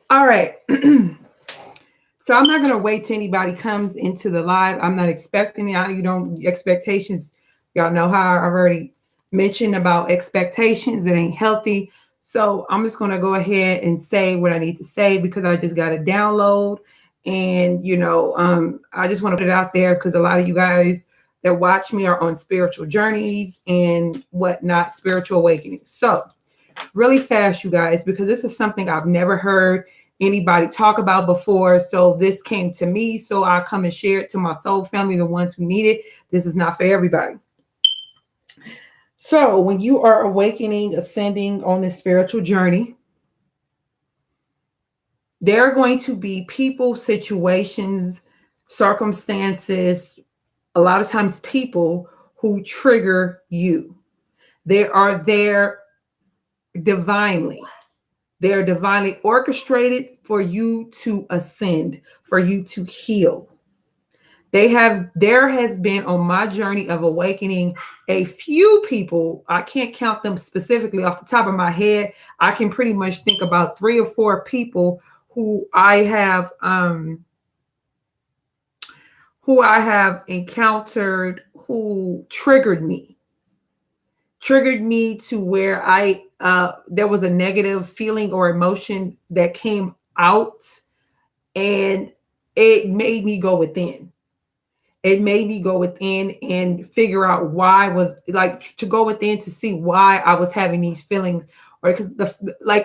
All right. So I'm not gonna wait till anybody comes into the live. I'm not expecting it. You don't expectations. Y'all know how I've already mentioned about expectations. It ain't healthy. So I'm just gonna go ahead and say what I need to say because I just got a download, and I just want to put it out there because a lot of you guys that watch me are on spiritual journeys and whatnot, spiritual awakening. So really fast, you guys, because this is something I've never heard anybody talk about before. So this came to me. So I come and share it to my soul family, the ones who need it. This is not for everybody. So when you are awakening, ascending on this spiritual journey, there are going to be people, situations, circumstances, a lot of times people who trigger you. They are there divinely. They are divinely orchestrated for you to ascend, for you to heal. There has been on my journey of awakening a few people. I can't count them specifically off the top of my head. I can pretty much think about 3 or 4 people who I have encountered who triggered me to where there was a negative feeling or emotion that came out, and it made me go within. It made me go within and figure out why to go within to see why I was having these feelings. Or because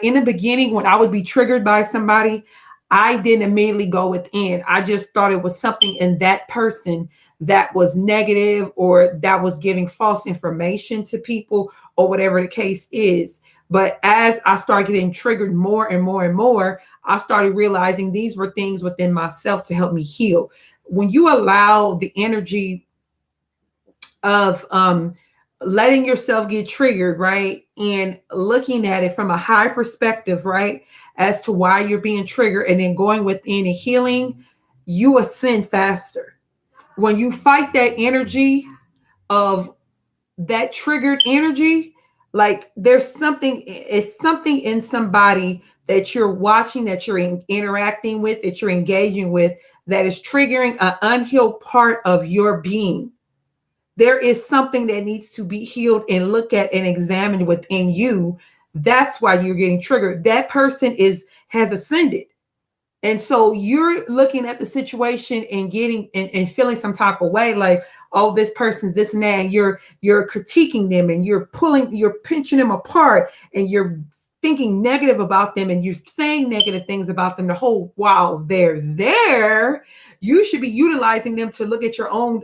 in the beginning, when I would be triggered by somebody, I didn't immediately go within. I just thought it was something in that person that was negative or that was giving false information to people or whatever the case is. But as I started getting triggered more and more and more, I started realizing these were things within myself to help me heal. When you allow the energy of letting yourself get triggered, right, and looking at it from a high perspective, right, as to why you're being triggered, and then going within and healing, you ascend faster. When you fight that energy of that triggered energy, like it's something in somebody that you're watching, that you're interacting with, that you're engaging with, that is triggering an unhealed part of your being. There is something that needs to be healed and looked at and examined within you. That's why you're getting triggered. That person has ascended. And so you're looking at the situation and getting and feeling some type of way, like, oh, this person's this and that, and you're critiquing them, and you're pinching them apart, and you're thinking negative about them, and you're saying negative things about them. The whole while they're there, you should be utilizing them to look at your own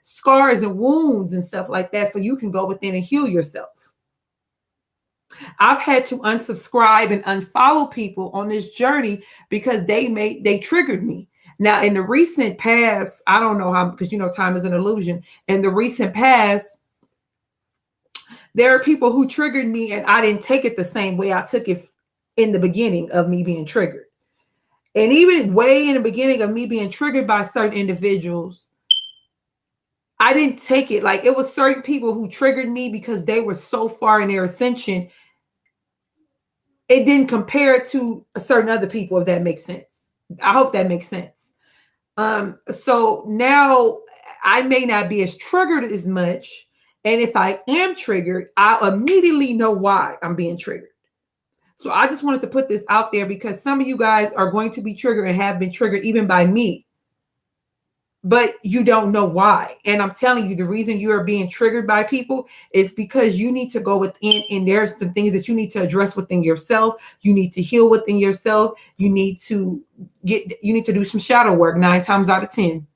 scars and wounds and stuff like that, so you can go within and heal yourself. I've had to unsubscribe and unfollow people on this journey because they triggered me. Now, in the recent past, I don't know how, because time is an illusion. In the recent past, there are people who triggered me, and I didn't take it the same way I took it in the beginning of me being triggered. And even way in the beginning of me being triggered by certain individuals, I didn't take it like it was certain people who triggered me because they were so far in their ascension. It didn't compare to certain other people, if that makes sense. I hope that makes sense. So now I may not be as triggered as much. And if I am triggered, I'll immediately know why I'm being triggered. So I just wanted to put this out there because some of you guys are going to be triggered and have been triggered even by me, but you don't know why. And I'm telling you, the reason you are being triggered by people is because you need to go within, and there's some things that you need to address within yourself. You need to heal within yourself. You need to do some shadow work 9 times out of 10.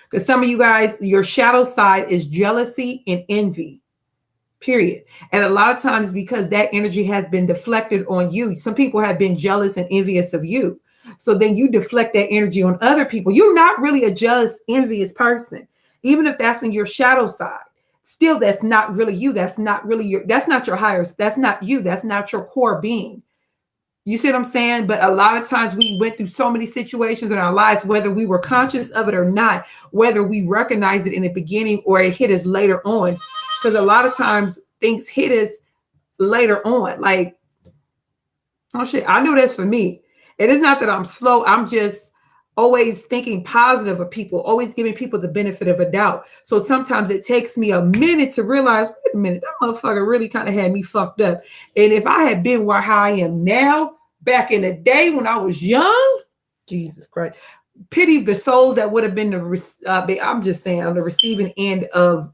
Because some of you guys, your shadow side is jealousy and envy, period. And a lot of times because that energy has been deflected on you, some people have been jealous and envious of you. So then you deflect that energy on other people. You're not really a jealous, envious person, even if that's in your shadow side. Still, that's not really you. That's not really that's not your higher. That's not you. That's not your core being. You see what I'm saying? But a lot of times we went through so many situations in our lives, whether we were conscious of it or not, whether we recognized it in the beginning or it hit us later on. Because a lot of times things hit us later on. Like Oh shit, I knew that's for me. And it's not that I'm slow. I'm just always thinking positive of people, always giving people the benefit of a doubt. So sometimes it takes me a minute to realize, wait a minute, that motherfucker really kind of had me fucked up. And if I had been where how I am now, back in the day when I was young, Jesus Christ, pity the souls that would have been I'm just saying on the receiving end of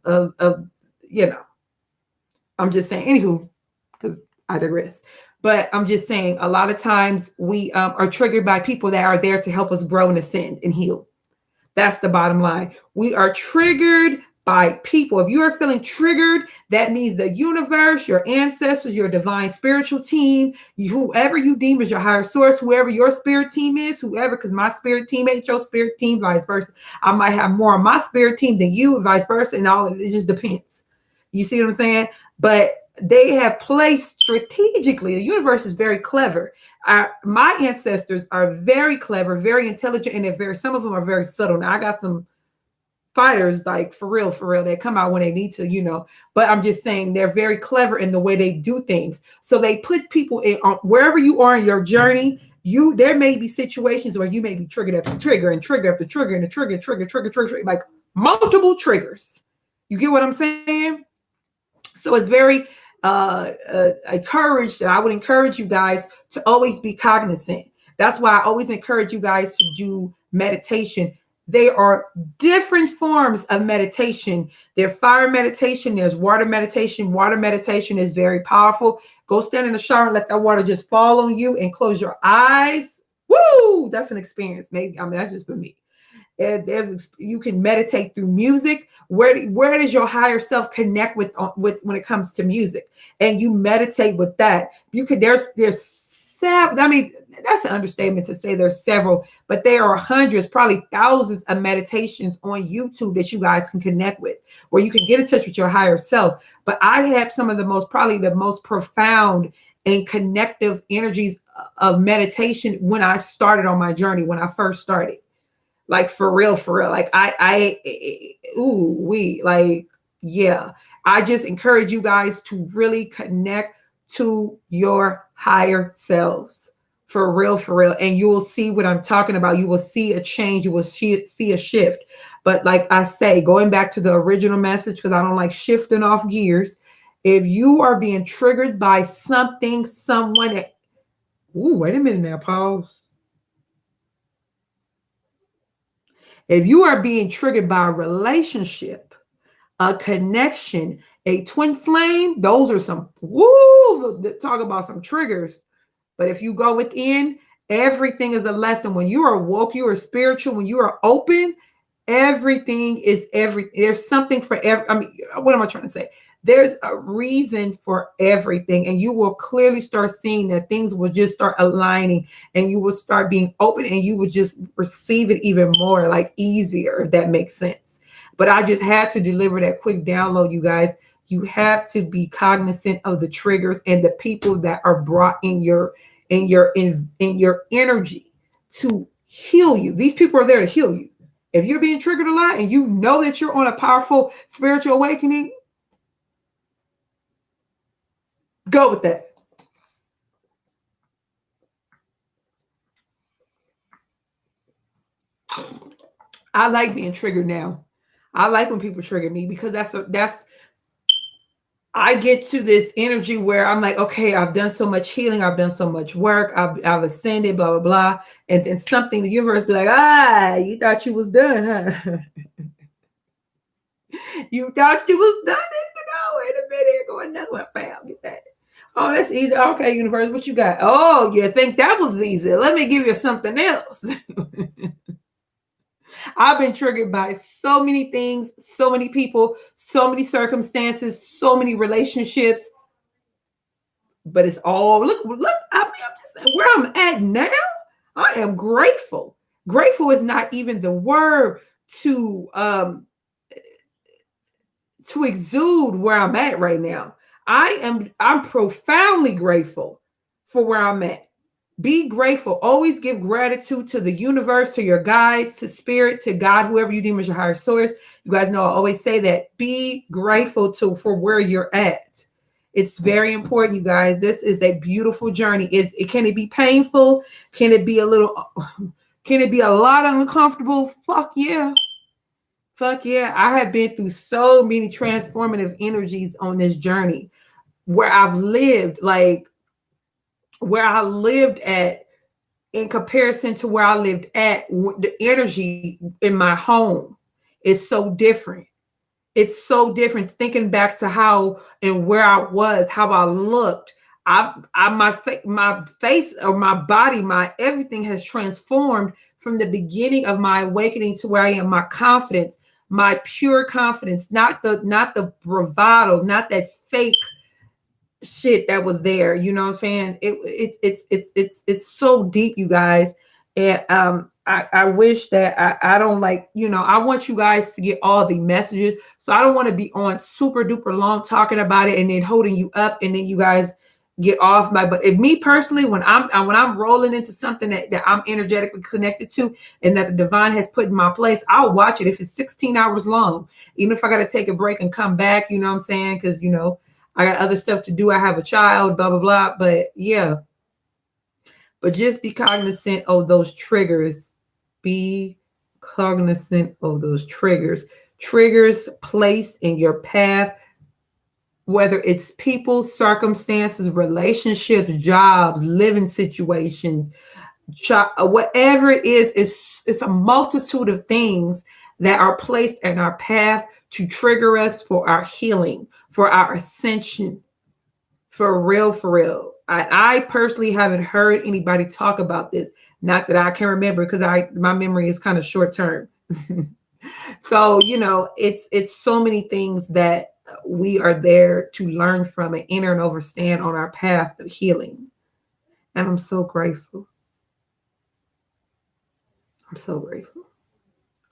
you know, I'm just saying, anywho, because I digress. But I'm just saying, a lot of times we are triggered by people that are there to help us grow and ascend and heal. That's the bottom line. We are triggered by people. If you are feeling triggered, that means the universe, your ancestors, your divine spiritual team, whoever you deem as your higher source, whoever your spirit team is, whoever, because my spirit team ain't your spirit team, vice versa. I might have more on my spirit team than you, and vice versa, and all it just depends. You see what I'm saying? But they have placed strategically. The universe is very clever. My ancestors are very clever, very intelligent, and they're very. Some of them are very subtle. Now I got some fighters, like for real, they come out when they need to, you know. But I'm just saying they're very clever in the way they do things. So they put people in wherever you are in your journey. There may be situations where you may be triggered after trigger and trigger after trigger and a trigger, like multiple triggers. You get what I'm saying? So it's very encouraged, and I would encourage you guys to always be cognizant. That's why I always encourage you guys to do meditation. There are different forms of meditation. There's fire meditation, there's water meditation. Water meditation is very powerful. Go stand in the shower and let that water just fall on you and close your eyes. Woo! That's an experience. Maybe, I mean, that's just for me. You can meditate through music. Where does your higher self connect with when it comes to music? And you meditate with that. You could there's several. I mean, that's an understatement to say there's several, but there are hundreds, probably thousands of meditations on YouTube that you guys can connect with, where you can get in touch with your higher self. But I had some of probably the most profound and connective energies of meditation when I started on my journey, when I first started. Like for real. Like yeah. I just encourage you guys to really connect to your higher selves for real. And you will see what I'm talking about. You will see a change. You will see a shift. But like I say, going back to the original message, because I don't like shifting off gears. If you are being triggered by something, someone, wait a minute now, pause. If you are being triggered by a relationship, a connection, a twin flame, those are some, talk about some triggers. But if you go within, everything is a lesson. When you are woke, you are spiritual, when you are open, everything is there's something for every, I mean, what am I trying to say? There's a reason for everything, and you will clearly start seeing that things will just start aligning, and you will start being open, and you would just receive it even more, like easier, if that makes sense. But I just had to deliver that quick download, you guys. You have to be cognizant of the triggers and the people that are brought in your energy to heal you. These people are there to heal you. If you're being triggered a lot and you know that you're on a powerful spiritual awakening, go with that. I like being triggered now. I like when people trigger me, because I get to this energy where I'm like, okay, I've done so much healing. I've done so much work. I've ascended, blah, blah, blah. And then something, the universe be like, you thought you was done, huh? You thought you was done? Wait a minute, go another one, bam, get that. Oh, that's easy. Okay, universe, what you got? Oh, you think that was easy? Let me give you something else. I've been triggered by so many things, so many people, so many circumstances, so many relationships. But it's all, look, I mean, I'm just saying, where I'm at now, I am grateful. Grateful is not even the word to exude where I'm at right now. I'm profoundly grateful for where I'm at. Be grateful. Always give gratitude to the universe, to your guides, to spirit, to God, whoever you deem as your higher source. You guys know I always say that. Be grateful for where you're at. It's very important, you guys. This is a beautiful journey. Can it be painful? Can it be a little can it be a lot uncomfortable? Fuck yeah. Fuck yeah. I have been through so many transformative energies on this journey where I've lived, like where I lived at in comparison to where I lived at, the energy in my home is so different. It's so different thinking back to how and where I was, how I looked. My face or my body, my everything has transformed from the beginning of my awakening to where I am. My confidence, my pure confidence, not the bravado, not that fake shit that was there. You know what I'm saying? It's so deep, you guys. And I wish that I don't like, I want you guys to get all the messages. So I don't want to be on super duper long talking about it and then holding you up and then you guys get off my, but if me personally, when I'm rolling into something that I'm energetically connected to and that the divine has put in my place, I'll watch it if it's 16 hours long, even if I got to take a break and come back, you know what I'm saying? Because, I got other stuff to do. I have a child, blah, blah, blah. But yeah, but just be cognizant of those triggers. Be cognizant of those triggers. Triggers placed in your path, whether it's people, circumstances, relationships, jobs, living situations, whatever it is, it's a multitude of things that are placed in our path to trigger us for our healing, for our ascension, for real, for real. I personally haven't heard anybody talk about this. Not that I can remember, because my memory is kind of short term. So, it's so many things that we are there to learn from and enter and understand on our path of healing. And I'm so grateful. I'm so grateful.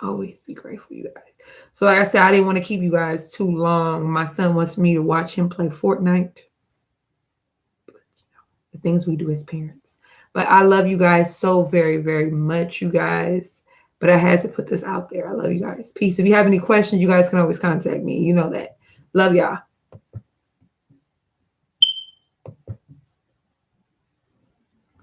Always be grateful, you guys. So like I said, I didn't want to keep you guys too long. My son wants me to watch him play Fortnite. But, the things we do as parents. But I love you guys so very, very much, you guys. But I had to put this out there. I love you guys. Peace. If you have any questions, you guys can always contact me. You know that. Love y'all.